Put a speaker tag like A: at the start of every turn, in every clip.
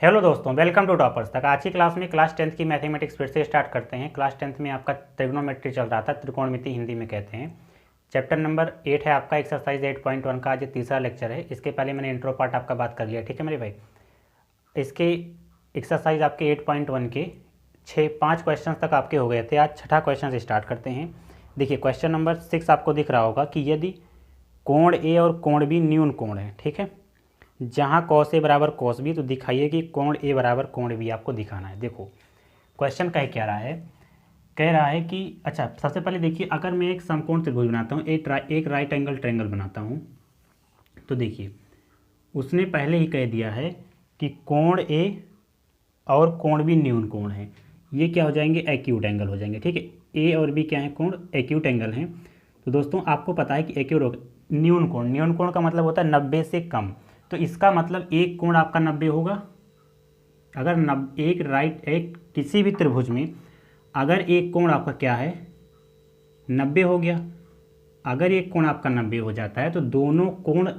A: Hello दोस्तों, welcome to toppers तक। आज की क्लास में क्लास 10th की मैथमेटिक्स फिर से स्टार्ट करते हैं। क्लास 10th में आपका ट्रिग्नोमेट्री चल रहा था, त्रिकोणमिति हिंदी में कहते हैं। चैप्टर नंबर 8 है आपका, एक्सरसाइज 8.1 का आज ये तीसरा लेक्चर है। इसके पहले मैंने इंट्रो पार्ट आपका बात कर लिया, ठीक है मेरे भाई। इसके एक्सरसाइज आपके 8.1 के 5 क्वेश्चन तक आपके हो गए थे। आज छठा क्वेश्चन स्टार्ट करते हैं। देखिए क्वेश्चन नंबर 6 आपको दिख रहा होगा कि यदि कोण ए और कोण बी न्यून कोण है, ठीक है, जहाँ कॉस ए बराबर कॉस बी, तो दिखाइए कि कोण ए बराबर कोण बी आपको दिखाना है। देखो क्वेश्चन कह क्या रहा है, कह रहा है कि अच्छा सबसे पहले देखिए, अगर मैं एक समकोण त्रिभुज बनाता हूँ, एक राइट एंगल ट्रायंगल बनाता हूँ, तो देखिए उसने पहले ही कह दिया है कि कोण ए और कोण बी न्यून कोण है। ये क्या हो जाएंगे, एक्यूट एंगल हो जाएंगे, ठीक है। ए और बी क्या है, कोण एक्यूट एंगल हैं। तो दोस्तों आपको पता है कि एक्यूट न्यून कोण का मतलब होता है 90 से कम। तो इसका मतलब एक कोण आपका 90 होगा। अगर एक किसी भी त्रिभुज में अगर एक कोण आपका क्या है 90 हो गया, अगर एक कोण आपका 90 हो जाता है तो दोनों कोण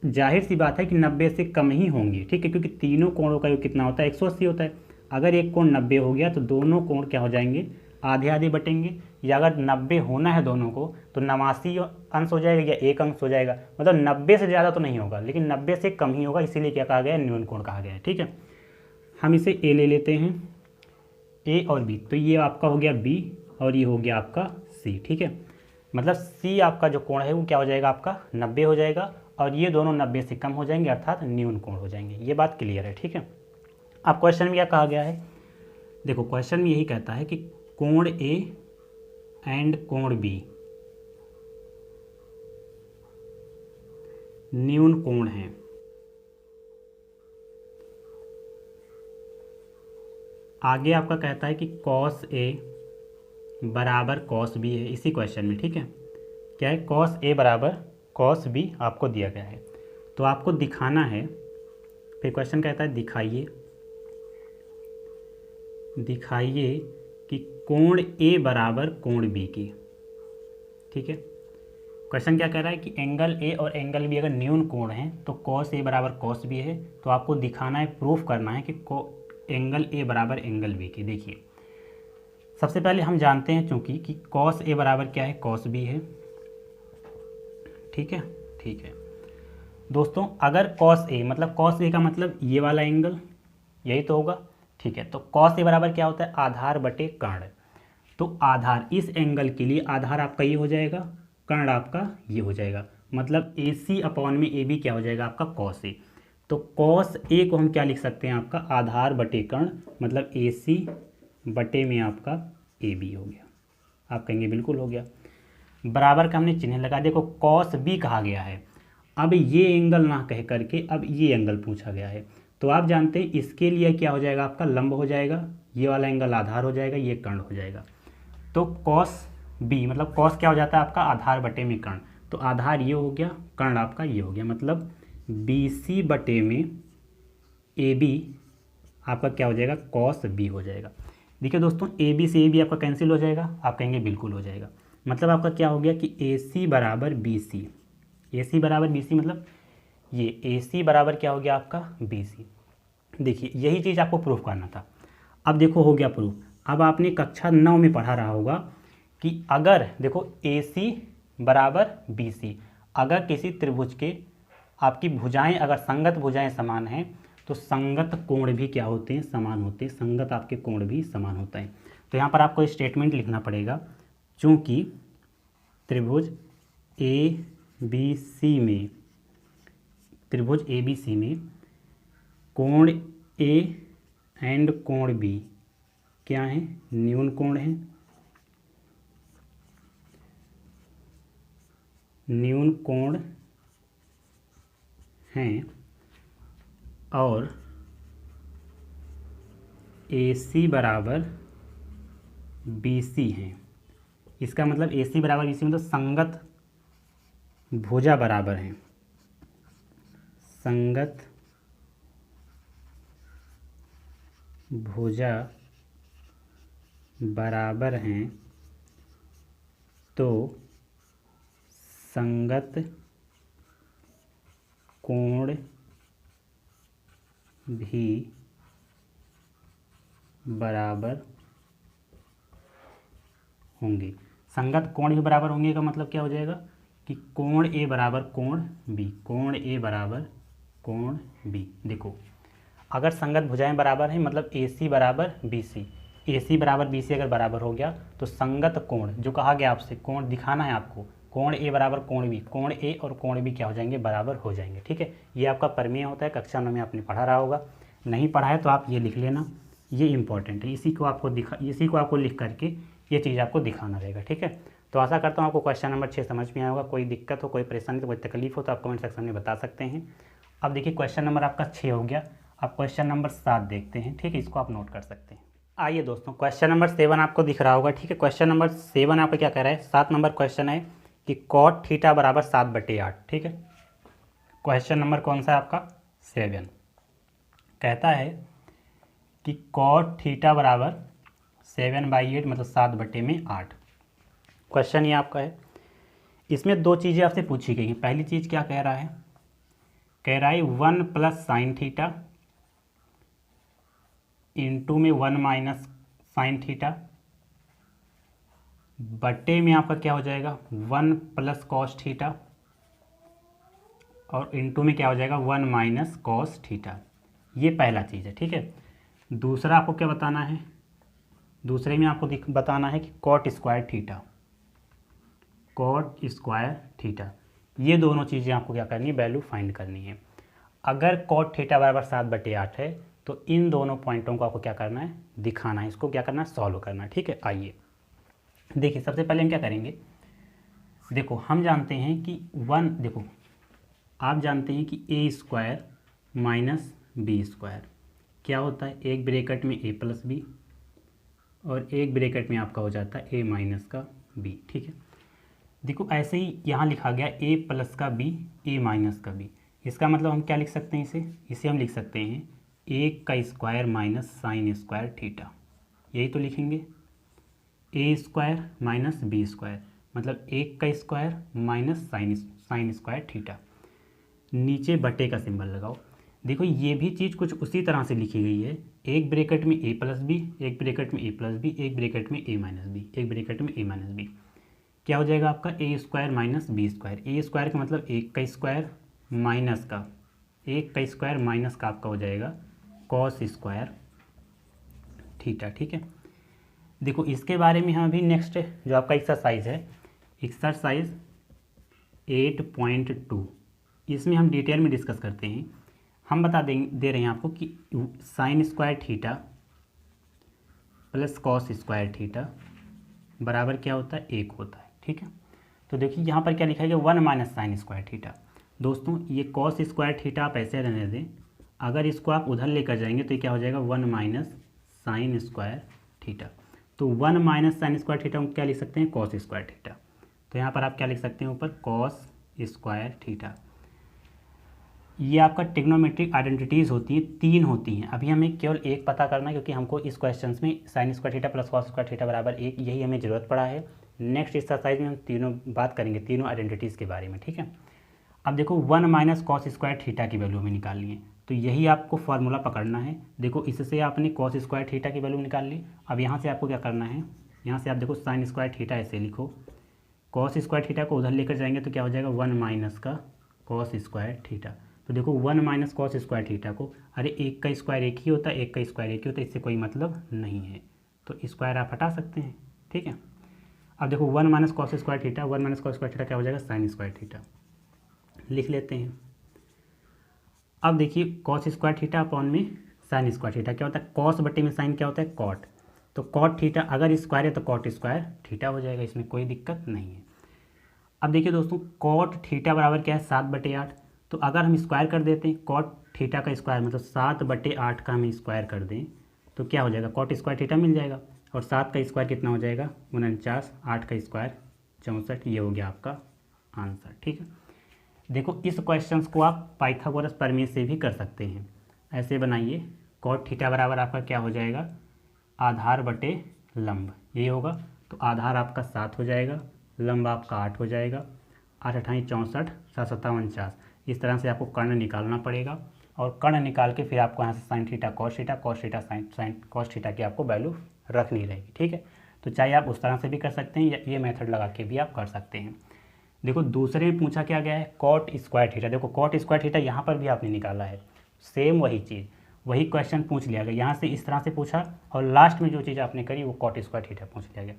A: जाहिर सी बात है कि 90 से कम ही होंगे, ठीक है, क्योंकि तीनों कोणों का योग कितना होता है, 180 होता है। अगर एक कोण 90 हो गया तो दोनों कोण क्या हो जाएंगे, आधे आधे बटेंगे। या अगर 90 होना है दोनों को तो 89 अंश हो जाएगा या एक अंश हो जाएगा। मतलब 90 से ज़्यादा तो नहीं होगा, लेकिन 90 से कम ही होगा, इसीलिए क्या कहा गया है, न्यून कोण कहा गया है, ठीक है। हम इसे ए ले लेते हैं, ए और बी, तो ये आपका हो गया बी और ये हो गया आपका सी, ठीक है। मतलब सी आपका जो कोण है वो क्या हो जाएगा, आपका 90 हो जाएगा, और ये दोनों 90 से कम हो जाएंगे, अर्थात न्यून कोण हो जाएंगे। ये बात क्लियर है, ठीक है। अब क्वेश्चन में क्या कहा गया है, देखो क्वेश्चन में यही कहता है कि कोण ए एंड कोण बी न्यून कोण है। आगे आपका कहता है कि कॉस ए बराबर कॉस बी है इसी क्वेश्चन में, ठीक है। क्या है, कॉस ए बराबर कॉस बी आपको दिया गया है, तो आपको दिखाना है। फिर क्वेश्चन कहता है दिखाइए कि कोण ए बराबर कोण बी की, ठीक है। क्वेश्चन क्या कह रहा है कि एंगल ए और एंगल बी अगर न्यून कोण है तो कॉस ए बराबर कॉस बी है। तो आपको दिखाना है, प्रूफ करना है कि एंगल ए बराबर एंगल बी की। देखिए सबसे पहले हम जानते हैं चूंकि कि कॉस ए बराबर क्या है, कॉस बी है, ठीक है। ठीक है दोस्तों, अगर कॉस ए मतलब कॉस ए का मतलब ये वाला एंगल, यही तो होगा, ठीक है। तो कॉस ए बराबर क्या होता है, आधार बटे कर्ण। तो आधार इस एंगल के लिए आधार आपका ये हो जाएगा, कर्ण आपका ये हो जाएगा। मतलब ए सी अपॉन में ए बी क्या हो जाएगा, आपका कॉस ए। तो कॉस ए को हम क्या लिख सकते हैं, आपका आधार बटे कर्ण, मतलब ए सी बटे में आपका ए बी हो गया। आप कहेंगे बिल्कुल हो गया। बराबर का हमने चिन्ह लगा, देखो कॉस बी कहा गया है, अब ये एंगल ना कह करके अब ये एंगल पूछा गया है। तो आप जानते हैं इसके लिए क्या हो जाएगा, आपका लंब हो जाएगा, ये वाला एंगल आधार हो जाएगा, ये कर्ण हो जाएगा। तो कॉस बी मतलब कॉस क्या हो जाता है, आपका आधार बटे में कर्ण। तो आधार ये हो गया, कर्ण आपका ये हो गया, मतलब बी सी बटे में ए बी आपका क्या हो जाएगा, कॉस बी हो जाएगा। देखिए दोस्तों ए बी से ए बी आपका कैंसिल हो जाएगा, आप कहेंगे बिल्कुल हो जाएगा। मतलब आपका क्या हो गया कि ए सी बराबर बी सी, ए सी बराबर बी सी मतलब ये ए सी बराबर क्या हो गया, आपका बी सी। देखिए यही चीज़ आपको प्रूफ करना था। अब देखो हो गया प्रूफ। अब आपने कक्षा 9 में पढ़ा रहा होगा कि अगर देखो ए सी बराबर बी सी, अगर किसी त्रिभुज के आपकी भुजाएं अगर संगत भुजाएं समान हैं तो संगत कोण भी क्या होते हैं, समान होते हैं। संगत आपके कोण भी समान होता है। तो यहाँ पर आपको स्टेटमेंट लिखना पड़ेगा, चूंकि त्रिभुज ए बी सी में कोण ए एंड कोण बी क्या है, न्यून कोण है, न्यून कोण हैं, और ए सी बराबर बी सी हैं। इसका मतलब ए सी बराबर बी सी मतलब संगत भुजा बराबर हैं, संगत भुजा बराबर हैं, तो संगत कोण भी बराबर होंगे। संगत कोण भी बराबर होंगे का मतलब क्या हो जाएगा कि कोण ए बराबर कोण बी, कोण ए बराबर कोण बी। देखो अगर संगत भुजाएं बराबर हैं मतलब ए सी बराबर बी सी, ए सी बराबर बी सी अगर बराबर हो गया तो संगत कोण जो कहा गया आपसे कोण दिखाना है आपको, कोण ए बराबर कोण बी, कोण ए और कोण बी क्या हो जाएंगे बराबर हो जाएंगे। ठीक है, ये आपका प्रमेय होता है, कक्षा 9 में आपने पढ़ा रहा होगा, नहीं पढ़ा है तो आप ये लिख लेना, ये इंपॉर्टेंट है, इसी को आपको लिख करके ये चीज़ आपको दिखाना रहेगा। ठीक है, तो आशा करता हूँ आपको क्वेश्चन नंबर 6 समझ में आया होगा। कोई दिक्कत हो, कोई परेशानी, तो कोई तकलीफ हो तो आप कमेंट सेक्शन में बता सकते हैं। अब देखिए क्वेश्चन नंबर आपका 6 हो गया, अब क्वेश्चन नंबर 7 देखते हैं। ठीक है, इसको आप नोट कर सकते हैं। आइए दोस्तों क्वेश्चन नंबर 7 आपको दिख रहा होगा। ठीक है, क्वेश्चन नंबर 7 आपको क्या कह रहा है, 7 नंबर क्वेश्चन है कि कॉट थीटा बराबर 7/8। ठीक है, क्वेश्चन नंबर कौन सा है आपका 7, कहता है कि कॉट थीटा बराबर 7/8 मतलब 7/8। क्वेश्चन ये आपका है, इसमें दो चीज़ें आपसे पूछी गई हैं। पहली चीज़ क्या कह रहा है, कह रहा है 1 प्लस साइन थीटा इंटू में 1 माइनस साइन थीटा बटे में आपका क्या हो जाएगा 1 प्लस कॉस थीटा और इंटू में क्या हो जाएगा 1 माइनस कॉस थीटा। ये पहला चीज़ है। ठीक है, दूसरा आपको क्या बताना है, दूसरे में आपको बताना है कि cot square theta, cot square theta, ये दोनों चीज़ें आपको क्या करनी है, वैल्यू फाइंड करनी है। अगर कॉट थीटा बराबर 7/8 है तो इन दोनों पॉइंटों को आपको क्या करना है, दिखाना है, इसको क्या करना है, सॉल्व करना है। ठीक है, आइए देखिए सबसे पहले हम क्या करेंगे, देखो हम जानते हैं कि देखो आप जानते हैं कि ए स्क्वायर माइनस बी स्क्वायर क्या होता है, एक ब्रैकेट में ए प्लस बी और एक ब्रैकेट में आपका हो जाता है ए माइनस का बी। ठीक है, देखो ऐसे ही यहाँ लिखा गया ए प्लस का बी ए माइनस का बी, इसका मतलब हम क्या लिख सकते हैं, इसे हम लिख सकते हैं 1 का square minus sine square theta, यही तो लिखेंगे, ए स्क्वायर माइनस बी स्क्वायर मतलब 1 का square minus sine square theta, नीचे बटे का सिंबल लगाओ। देखो ये भी चीज़ कुछ उसी तरह से लिखी गई है, एक ब्रैकेट में ए प्लस बी, एक ब्रैकेट में ए प्लस बी, एक ब्रैकेट में ए माइनस बी, एक ब्रैकेट में ए माइनस बी, क्या हो जाएगा आपका ए स्क्वायर माइनस बी स्क्वायर। ए स्क्वायर का मतलब 1 का स्क्वायर माइनस का 1 का स्क्वायर माइनस का आपका हो जाएगा कॉस स्क्वायर थीटा। ठीक है, देखो इसके बारे में हम अभी नेक्स्ट जो आपका एक्सरसाइज है, एक्सरसाइज 8.2, इसमें हम डिटेल में डिस्कस करते हैं। हम दे रहे हैं आपको कि sine square theta plus cos square theta बराबर क्या होता है, 1 होता है। ठीक है, तो देखिए यहाँ पर क्या लिखा है 1 माइनस साइन स्क्वायर थीटा। दोस्तों ये कॉस स्क्वायर थीटा आप ऐसे रहने दें, अगर इसको आप उधर लेकर जाएंगे तो ये क्या हो जाएगा 1 माइनस साइन स्क्वायर थीटा। तो 1 माइनस साइन स्क्वायर थीटा हम क्या लिख सकते हैं, कॉस स्क्वायर थीटा। तो यहाँ पर आप क्या लिख सकते हैं ऊपर, कॉस स्क्वायर थीटा। ये आपका ट्रिग्नोमेट्रिक आइडेंटिटीज़ होती हैं, 3 होती हैं। अभी हमें केवल एक पता करना है क्योंकि हमको इस क्वेश्चन में sine square theta plus cos square theta बराबर 1 यही हमें ज़रूरत पड़ा है। नेक्स्ट एक्सरसाइज में हम तीनों बात करेंगे, तीनों आइडेंटिटीज़ के बारे में। ठीक है, अब देखो 1 माइनस कॉस स्क्वायर थीटा की वैल्यू हमें निकालनी है, तो यही आपको फार्मूला पकड़ना है। देखो इससे आपने कॉस स्क्वायर थीटा की वैल्यू निकाल ली। अब यहाँ से आपको क्या करना है, यहाँ से आप देखो साइन स्क्वायर थीटा ऐसे लिखो, कॉस स्क्वायर थीटा को उधर लेकर जाएंगे तो क्या हो जाएगा 1 माइनस का कॉस स्क्वायर थीटा। तो देखो 1 माइनस कॉस स्क्वायर थीटा को, अरे 1 का स्क्वायर 1 ही होता है, 1 का स्क्वायर 1 ही होता है, इससे कोई मतलब नहीं है, तो स्क्वायर आप हटा सकते हैं। ठीक है, अब देखो 1 minus cos square theta, 1 minus cos square theta क्या हो जाएगा साइन स्क्वायर थीटा, लिख लेते हैं। अब देखिए कॉस स्क्वायर थीटा अपॉन में साइन स्क्वायर थीटा क्या होता है, कॉस बटे में साइन क्या होता है कॉट, तो कॉट थीटा अगर स्क्वायर है तो कॉट स्क्वायर थीटा हो जाएगा, इसमें कोई दिक्कत नहीं है। अब देखिए दोस्तों कॉट थीटा बराबर क्या है 7/8, तो अगर हम स्क्वायर कर देते हैं कॉट थीटा का स्क्वायर मतलब 7/8 का हम स्क्वायर कर दें तो क्या हो जाएगा, कॉट स्क्वायर थीटा मिल जाएगा। और 7 का स्क्वायर कितना हो जाएगा 49, 8 का स्क्वायर 64, ये हो गया आपका आंसर। ठीक है, देखो इस क्वेश्चंस को आप पाइथागोरस प्रमेय से भी कर सकते हैं। ऐसे बनाइए, कॉट थीटा बराबर आपका क्या हो जाएगा आधार बटे लंब, ये होगा, तो आधार आपका 7 हो जाएगा, लंब आपका 8 हो जाएगा, 8 × 8 = 64, 7 × 7 = 49, इस तरह से आपको कर्ण निकालना पड़ेगा। और कर्ण निकाल के फिर आपको यहाँ से sine theta cos theta sine cos theta की आपको वैल्यू रखनी रहेगी, ठीक है। तो चाहे आप उस तरह से भी कर सकते हैं या ये मेथड लगा के भी आप कर सकते हैं। देखो दूसरे में पूछा क्या गया है, कॉट स्क्वायर थीटा। देखो कॉट स्क्वायर थीटा यहाँ पर भी आपने निकाला है, सेम वही चीज़, वही क्वेश्चन पूछ लिया गया, यहाँ से इस तरह से पूछा और लास्ट में जो चीज़ आपने करी वो कॉट स्क्वायर थीटा पूछ लिया गया।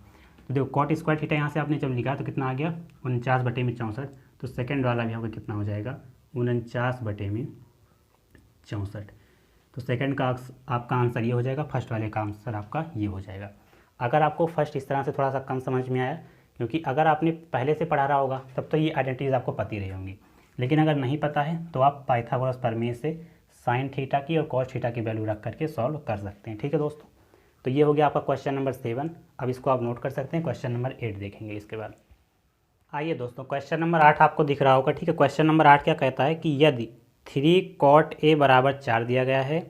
A: तो देखो कॉट स्क्वायर थीटा यहाँ से आपने जब लिखा तो कितना आ गया 49/64। तो सेकेंड वाला भी होगा कितना हो जाएगा 49/64। तो सेकंड का आपका आंसर ये हो जाएगा, फर्स्ट वाले का आंसर आपका ये हो जाएगा। अगर आपको फर्स्ट इस तरह से थोड़ा सा कम समझ में आया, क्योंकि अगर आपने पहले से पढ़ा रहा होगा तब तो ये आइडेंटिटीज़ आपको पता रही होंगी, लेकिन अगर नहीं पता है तो आप पाइथागोरस प्रमेय से साइन थीटा की और कॉस थीटा की वैल्यू रख करके सॉल्व कर सकते हैं, ठीक है दोस्तों। तो ये हो गया आपका क्वेश्चन नंबर 7। अब इसको आप नोट कर सकते हैं। क्वेश्चन नंबर 8 देखेंगे इसके बाद। आइए दोस्तों क्वेश्चन नंबर 8 आपको दिख रहा होगा, ठीक है। क्वेश्चन नंबर 8 क्या कहता है कि यदि 3 cot a = 4 दिया गया है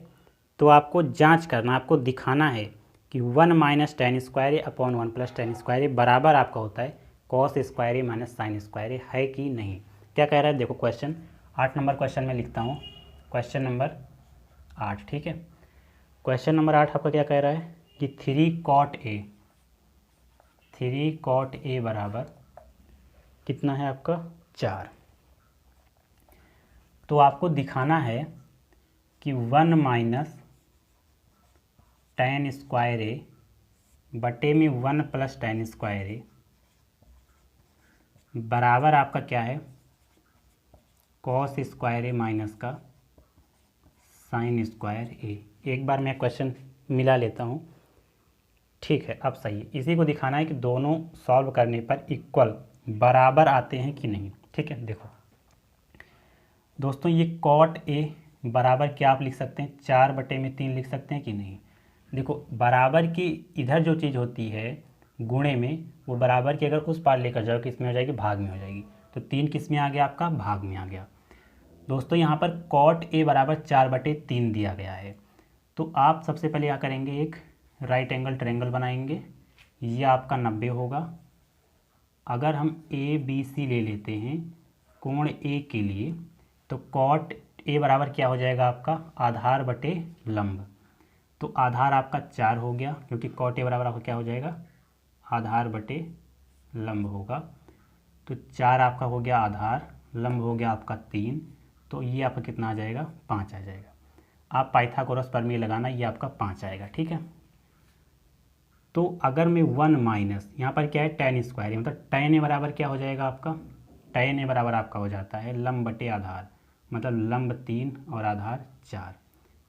A: तो आपको जांच करना, आपको दिखाना है कि 1 - tan square a / 1 + tan square a बराबर आपका होता है cos square a - sin square a, है कि नहीं। क्या कह रहा है देखो, क्वेश्चन 8 नंबर क्वेश्चन में लिखता हूँ, क्वेश्चन नंबर 8, ठीक है। क्वेश्चन नंबर 8 आपका क्या कह रहा है कि 3 cot a बराबर कितना है आपका 4। तो आपको दिखाना है कि 1 - tan स्क्वायर a बटे में 1 + tan स्क्वायर a बराबर आपका क्या है cos स्क्वायर a माइनस का sin स्क्वायर a। एक बार मैं क्वेश्चन मिला लेता हूँ, ठीक है। अब सही है, इसी को दिखाना है कि दोनों सॉल्व करने पर इक्वल बराबर आते हैं कि नहीं, ठीक है। देखो दोस्तों ये cot a बराबर क्या आप लिख सकते हैं 4/3 लिख सकते हैं कि नहीं। देखो बराबर की इधर जो चीज़ होती है गुणे में, वो बराबर की अगर उस पार लेकर जाओ किस में हो जाएगी, भाग में हो जाएगी। तो 3 किस में आ गया आपका, भाग में आ गया। दोस्तों यहाँ पर cot a बराबर 4/3 दिया गया है। तो आप सबसे पहले क्या करेंगे, एक राइट एंगल ट्रायंगल बनाएंगे, ये आपका 90 होगा। अगर हम ABC ले लेते हैं कोण A के लिए, तो cot a बराबर क्या हो जाएगा आपका आधार बटे लंब। तो आधार आपका 4 हो गया, क्योंकि cot a बराबर आपका क्या हो जाएगा आधार बटे लंब होगा। तो 4 आपका हो गया आधार, लंब हो गया आपका 3, तो ये आपका कितना आ जाएगा 5 आ जाएगा। आप पाइथागोरस प्रमेय लगाना, ये आपका 5 आएगा, ठीक है। तो अगर मैं 1 माइनस यहाँ पर क्या है tan स्क्वायर, मतलब tan a बराबर क्या हो जाएगा आपका, tan a बराबर आपका हो जाता है लंब बटे आधार, मतलब लंब 3 और आधार 4।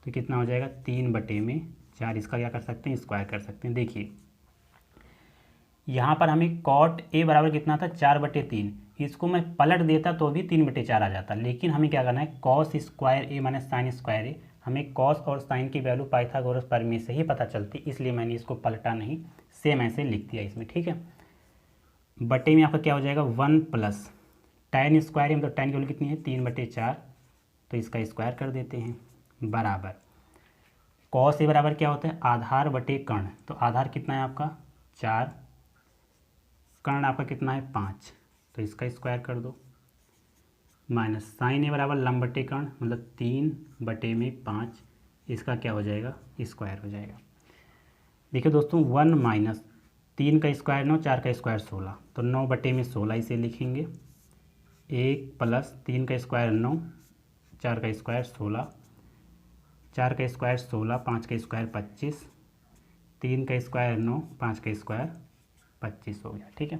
A: तो कितना हो जाएगा 3/4। इसका क्या कर सकते हैं, स्क्वायर कर सकते हैं। देखिए यहाँ पर हमें cot a बराबर कितना था 4/3, इसको मैं पलट देता तो भी 3/4 आ जाता, लेकिन हमें क्या करना है cos square a - sin square a। हमें cos और sin की वैल्यू पाइथागोरस प्रमेय से ही पता चलती, इसलिए मैंने इसको पलटा नहीं, सेम ऐसे लिख दिया इसमें, ठीक है। बटे में आपका क्या हो जाएगा 1 + tan स्क्वायर a, मतलब tan की वैल्यू कितनी है 3/4, तो इसका स्क्वायर कर देते हैं, बराबर cos a बराबर क्या होता है आधार बटे कर्ण। तो आधार कितना है आपका 4, कर्ण आपका कितना है 5, तो इसका स्क्वायर कर दो, माइनस sin a बराबर लंब बटे कर्ण, मतलब 3/5, इसका क्या हो जाएगा स्क्वायर हो जाएगा। देखिए दोस्तों 1 - 3 का स्क्वायर 9, 4 का स्क्वायर 16, तो 9/16 इसे लिखेंगे। 1 + 3 का स्क्वायर 9, 4 का स्क्वायर 16, 4 का स्क्वायर 16, 5 का स्क्वायर 25, 3 का स्क्वायर 9, 5 का स्क्वायर 25 हो गया, ठीक है।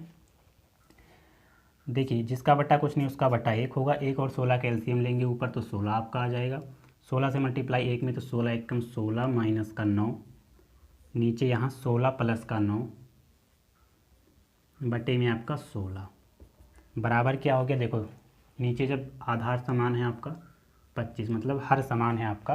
A: देखिए जिसका बट्टा कुछ नहीं उसका बट्टा 1 होगा, 1 और 16 का एलसीएम लेंगे ऊपर तो 16 आपका आ जाएगा। 16 से मल्टीप्लाई 1 में तो 16 एकम 16 माइनस का 9, नीचे यहाँ 16 प्लस का 9 बटे में आपका 16 बराबर क्या हो गया। देखो नीचे जब आधार समान है आपका 25, मतलब हर समान है आपका,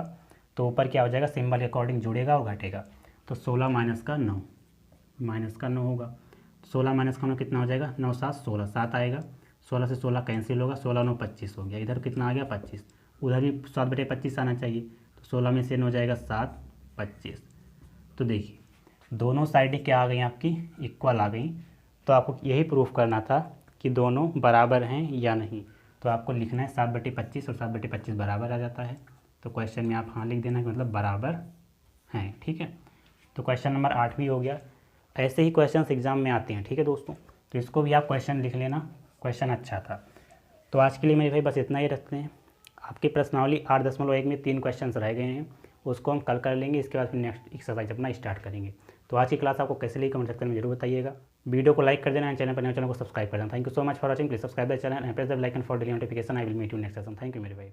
A: तो ऊपर क्या हो जाएगा सिंबल के अकॉर्डिंग जुड़ेगा और घटेगा। तो 16 माइनस का 9 होगा, 16 माइनस का 9 कितना हो जाएगा 9 7 16, 7 आएगा। 16 से 16 कैंसिल होगा, 16 9 25 हो गया। इधर कितना आ गया 25, उधर भी 7/25 आना चाहिए, तो 16 में से हो जाएगा 7 25। तो देखिए दोनों साइडें क्या आ गई आपकी इक्वल आ गई। तो आपको यही प्रूफ करना था कि दोनों बराबर हैं या नहीं। तो आपको लिखना है 7/25 और 7/25 बराबर आ जाता है, तो क्वेश्चन में आप हाँ लिख देना कि मतलब बराबर हैं, ठीक है। तो क्वेश्चन नंबर 8 भी हो गया। ऐसे ही क्वेश्चन एग्जाम में आते हैं, ठीक है दोस्तों, तो इसको भी आप क्वेश्चन लिख लेना, क्वेश्चन अच्छा था। तो आज के लिए मेरे भाई बस इतना ही रखते हैं। आपकी प्रश्नावली 8.1 में 3 क्वेश्चन रह गए हैं, उसको हम कल कर लेंगे। इसके बाद फिर नेक्स्ट एक्सरसाइज अपना स्टार्ट करेंगे। तो आज की क्लास आपको कैसे लगी कमेंट सेक्शन में जरूर बताइएगा। वीडियो को लाइक कर देना, चैनल पर नए चैनल को सब्सक्राइब कर देना। Thank you so much for watching. Please subscribe the channel and press the bell icon for daily notification. I will meet you next session. Thank you मेरे भाई।